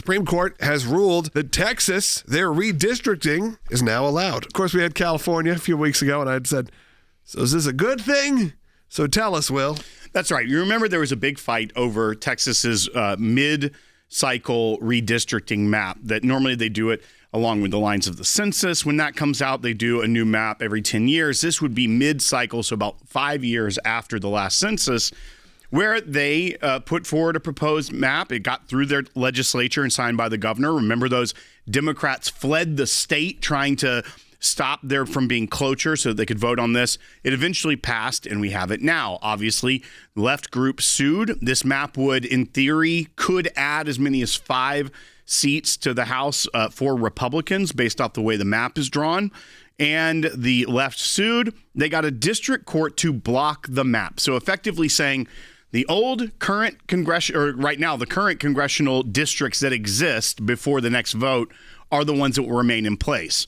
Supreme Court has ruled that Texas, their redistricting is now allowed. Of course, we had California a few weeks ago, and I'd said, so is this a good thing? So tell us, Will. That's right. You remember there was a big fight over Texas's mid-cycle redistricting map that normally they do it along with the lines of the census. When that comes out, they do a new map every 10 years. This would be mid-cycle, so about 5 years after the last census, where they put forward a proposed map. It got through their legislature and signed by the governor. Remember, those Democrats fled the state trying to stop there from being cloture so that they could vote on this. It eventually passed, and we have it now. Obviously, left group sued. This map would, in theory, could add as many as 5 seats to the House for Republicans based off the way the map is drawn. And the left sued. They got a district court to block the map. So effectively saying the current congressional districts that exist before the next vote are the ones that will remain in place.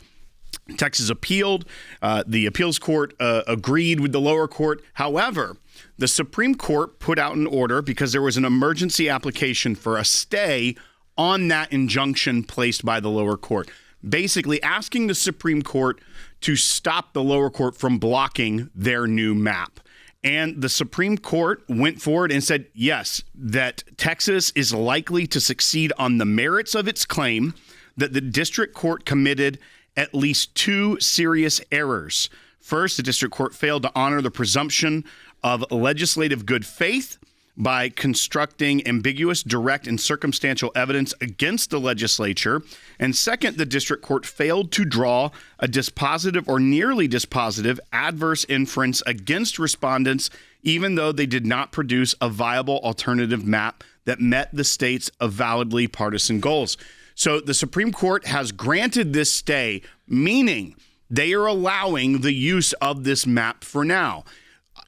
Texas appealed. The appeals court agreed with the lower court. However, the Supreme Court put out an order because there was an emergency application for a stay on that injunction placed by the lower court, basically asking the Supreme Court to stop the lower court from blocking their new map. And the Supreme Court went forward and said, yes, that Texas is likely to succeed on the merits of its claim that the district court committed at least 2 serious errors. First, the district court failed to honor the presumption of legislative good faith by constructing ambiguous, direct, and circumstantial evidence against the legislature. And second, the district court failed to draw a dispositive or nearly dispositive adverse inference against respondents, even though they did not produce a viable alternative map that met the state's avowedly partisan goals. So the Supreme Court has granted this stay, meaning they are allowing the use of this map for now.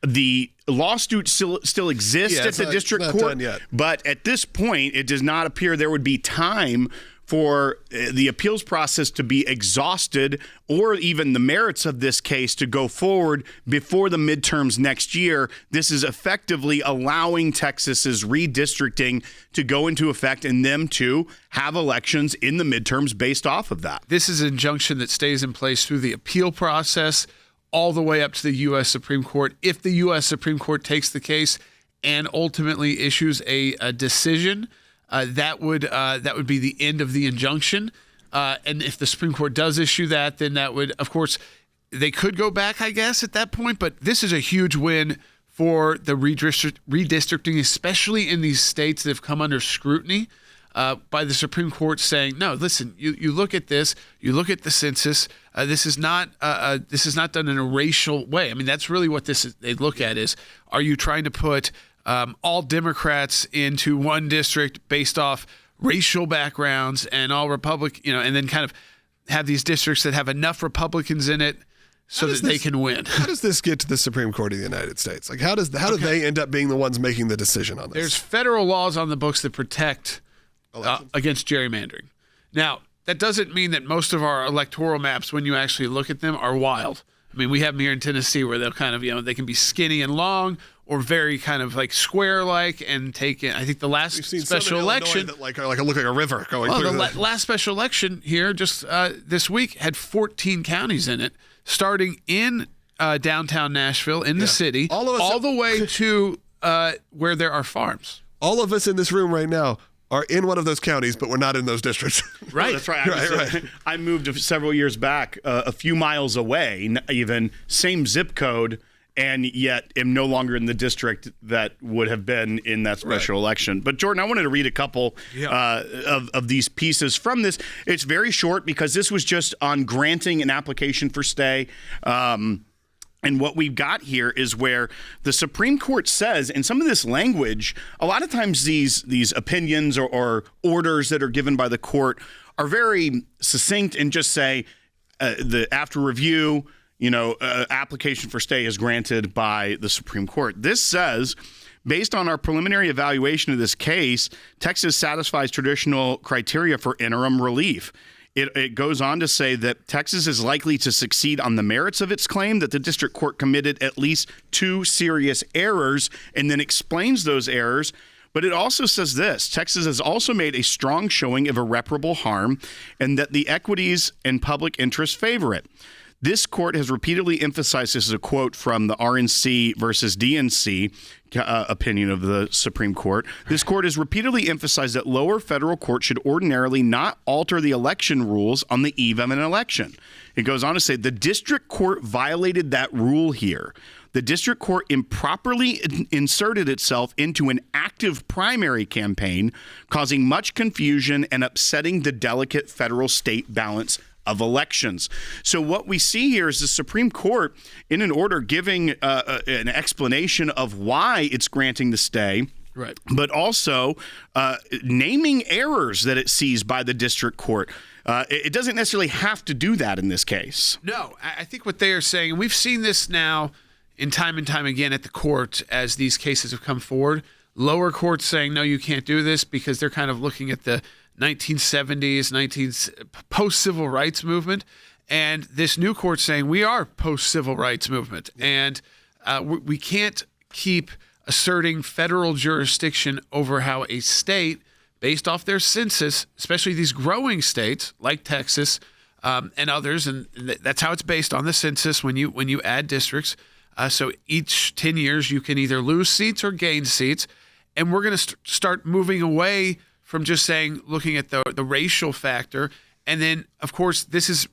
The lawsuit still exists at the district court, but at this point, it does not appear there would be time for the appeals process to be exhausted or even the merits of this case to go forward before the midterms next year. This is effectively allowing Texas's redistricting to go into effect and them to have elections in the midterms based off of that. This is an injunction that stays in place through the appeal process all the way up to the U.S. Supreme Court. If the U.S. Supreme Court takes the case and ultimately issues a decision, that would be the end of the injunction. And if the Supreme Court does issue that, then that would, of course, they could go back, I guess, at that point. But this is a huge win for the redistricting, especially in these states that have come under scrutiny by the Supreme Court saying, no, listen, you look at this, you look at the census. This is not done in a racial way. I mean, that's really what they look at is, are you trying to put all Democrats into one district based off racial backgrounds and all Republican, and then kind of have these districts that have enough Republicans in it so that they can win. How does this get to the Supreme Court of the United States? Like, how do they end up being the ones making the decision on this? There's federal laws on the books that protect against gerrymandering. Now, that doesn't mean that most of our electoral maps, when you actually look at them, are wild. I mean, we have them here in Tennessee where they'll kind of, they can be skinny and long or very kind of like square-like and take in. I think the last special election that look like a river going through. The last special election here just this week had 14 counties in it, starting in downtown Nashville in the city, all the way to where there are farms. All of us in this room right now are in one of those counties, but we're not in those districts. Right. That's right. I moved several years back, a few miles away, even same zip code, and yet am no longer in the district that would have been in that special election. But Jordan, I wanted to read a couple of these pieces from this. It's very short because this was just on granting an application for stay. And what we've got here is where the Supreme Court says, in some of this language, a lot of times these opinions or orders that are given by the court are very succinct and just say, after review, application for stay is granted by the Supreme Court. This says, based on our preliminary evaluation of this case, Texas satisfies traditional criteria for interim relief. It goes on to say that Texas is likely to succeed on the merits of its claim that the district court committed at least 2 serious errors, and then explains those errors But it also says this: Texas has also made a strong showing of irreparable harm and that the equities and public interest favor it. This court has repeatedly emphasized, this is a quote from the RNC versus DNC opinion of the Supreme Court. This court has repeatedly emphasized that lower federal courts should ordinarily not alter the election rules on the eve of an election. It goes on to say the district court violated that rule here. The district court improperly inserted itself into an active primary campaign, causing much confusion and upsetting the delicate federal-state balance of elections. So what we see here is the Supreme Court, in an order, giving an explanation of why it's granting the stay, right, but also naming errors that it sees by the district court. It doesn't necessarily have to do that in this case. No, I think what they are saying, and we've seen this now in time and time again at the court as these cases have come forward, lower courts saying, no, you can't do this because they're kind of looking at the 1970s, post-civil rights movement, and this new court saying we are post-civil rights movement, and we can't keep asserting federal jurisdiction over how a state, based off their census, especially these growing states like Texas and others, and that's how it's based on the census when you add districts. So each 10 years you can either lose seats or gain seats, and we're going to start moving away from just saying, looking at the racial factor. And then, of course, this is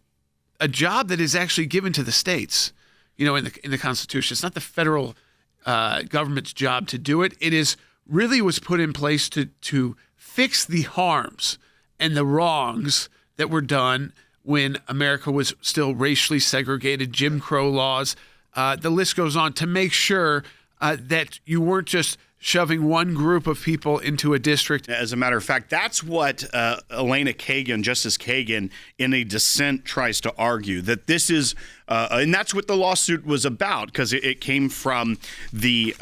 a job that is actually given to the states, in the Constitution. It's not the federal government's job to do it. It is really was put in place to fix the harms and the wrongs that were done when America was still racially segregated, Jim Crow laws. The list goes on to make sure that you weren't just shoving one group of people into a district. As a matter of fact, that's what Elena Kagan, Justice Kagan, in a dissent tries to argue, that this is, and that's what the lawsuit was about, because it came from the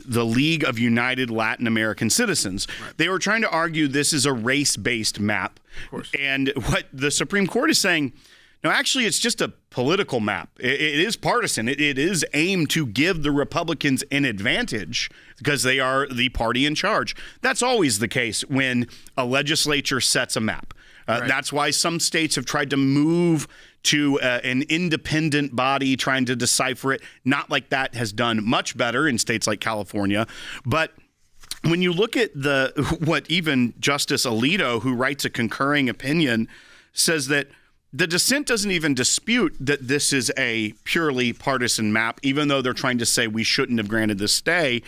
League of United Latin American Citizens. Right. They were trying to argue this is a race-based map. Of course. And what the Supreme Court is saying, no, actually, it's just a political map. It is partisan. It is aimed to give the Republicans an advantage because they are the party in charge. That's always the case when a legislature sets a map. Right. That's why some states have tried to move to an independent body trying to decipher it. Not like that has done much better in states like California. But when you look at what even Justice Alito, who writes a concurring opinion, says that the dissent doesn't even dispute that this is a purely partisan map, even though they're trying to say we shouldn't have granted this stay.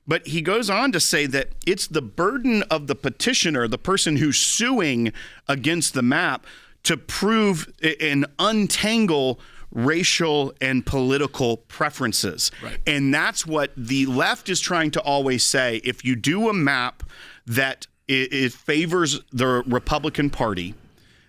But he goes on to say that it's the burden of the petitioner, the person who's suing against the map, to prove and untangle racial and political preferences. Right. And that's what the left is trying to always say. If you do a map that it favors the Republican Party,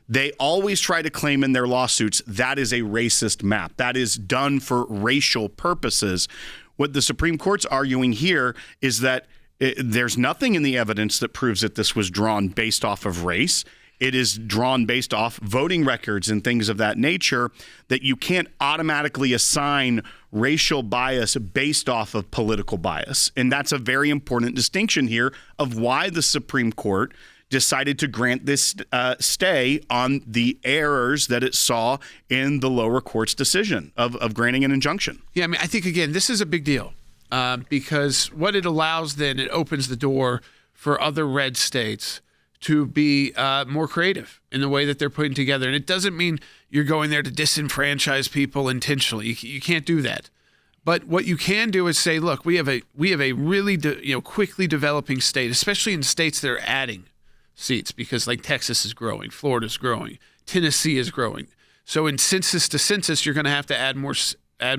they always try to claim in their lawsuits that is a racist map. That is done for racial purposes. What the Supreme Court's arguing here is that there's nothing in the evidence that proves that this was drawn based off of race. It is drawn based off voting records and things of that nature, that you can't automatically assign racial bias based off of political bias. And that's a very important distinction here of why the Supreme Court decided to grant this stay on the errors that it saw in the lower court's decision of granting an injunction. Yeah, I mean, I think, again, this is a big deal because what it allows then, it opens the door for other red states to be more creative in the way that they're putting together. And it doesn't mean you're going there to disenfranchise people intentionally. You can't do that. But what you can do is say, look, we have a really quickly developing state, especially in states that are adding seats, because like Texas is growing, Florida's growing, Tennessee is growing. So in census to census, you're going to have to add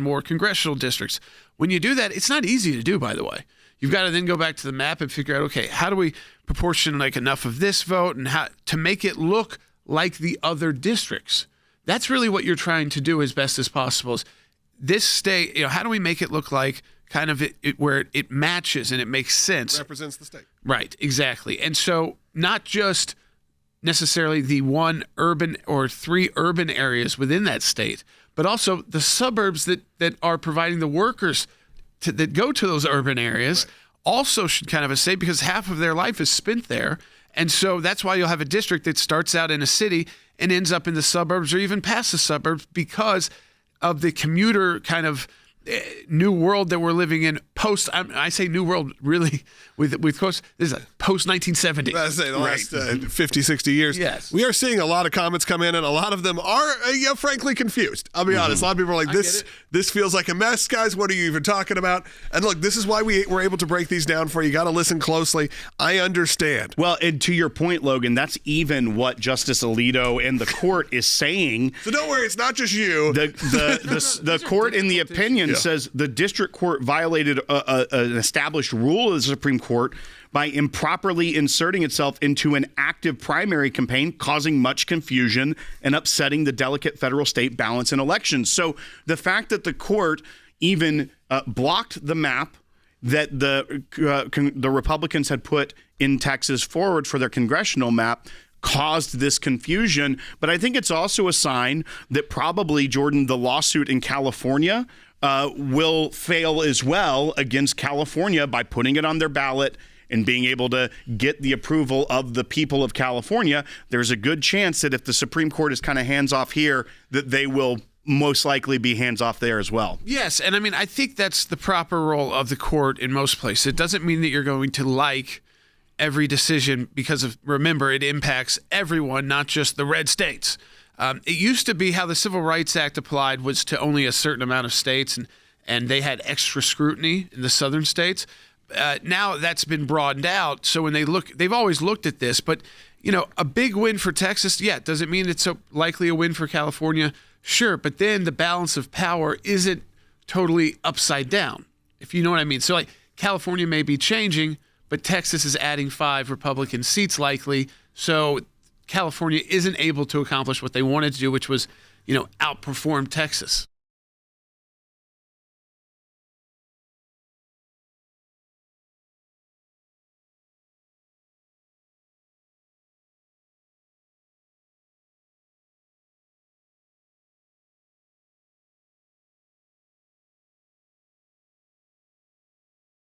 more congressional districts. When you do that, it's not easy to do, by the way. You've got to then go back to the map and figure out, okay, how do we proportion like enough of this vote and how to make it look like the other districts? That's really what you're trying to do as best as possible. Is this state, how do we make it look like kind of where it matches and it makes sense? Represents the state. Right, exactly. And so not just necessarily the one urban or three urban areas within that state, but also the suburbs that are providing the workers that go to those urban areas, also should kind of have a say because half of their life is spent there. And so that's why you'll have a district that starts out in a city and ends up in the suburbs or even past the suburbs because of the commuter kind of new world that we're living in post. I say new world really with quotes. This is a post 1970. I say the last 50, 60 years. Yes. We are seeing a lot of comments come in, and a lot of them are, frankly, confused. I'll be honest. A lot of people are like, this feels like a mess, guys. What are you even talking about? And look, this is why we were able to break these down for you. You got to listen closely. I understand. Well, and to your point, Logan, that's even what Justice Alito and the court is saying. So don't worry, it's not just you. The court, in the opinion, says the district court violated an established rule of the Supreme Court by improperly inserting itself into an active primary campaign, causing much confusion and upsetting the delicate federal-state balance in elections. So the fact that the court even blocked the map that the Republicans had put in Texas forward for their congressional map caused this confusion. But I think it's also a sign that probably, Jordan, the lawsuit in California will fail as well against California by putting it on their ballot and being able to get the approval of the people of California. There's a good chance that if the Supreme Court is kind of hands off here, that they will most likely be hands off there as well. Yes, and I mean, I think that's the proper role of the court in most places. It doesn't mean that you're going to like every decision because remember, it impacts everyone, not just the red states. It used to be how the Civil Rights Act applied was to only a certain amount of states, and they had extra scrutiny in the southern states. Now that's been broadened out. So when they've always looked at this, but a big win for Texas. Yeah, does it mean it's so likely a win for California? Sure, but then the balance of power isn't totally upside down, if you know what I mean. So like California may be changing, but Texas is adding 5 Republican seats likely. So California isn't able to accomplish what they wanted to do, which was, outperform Texas.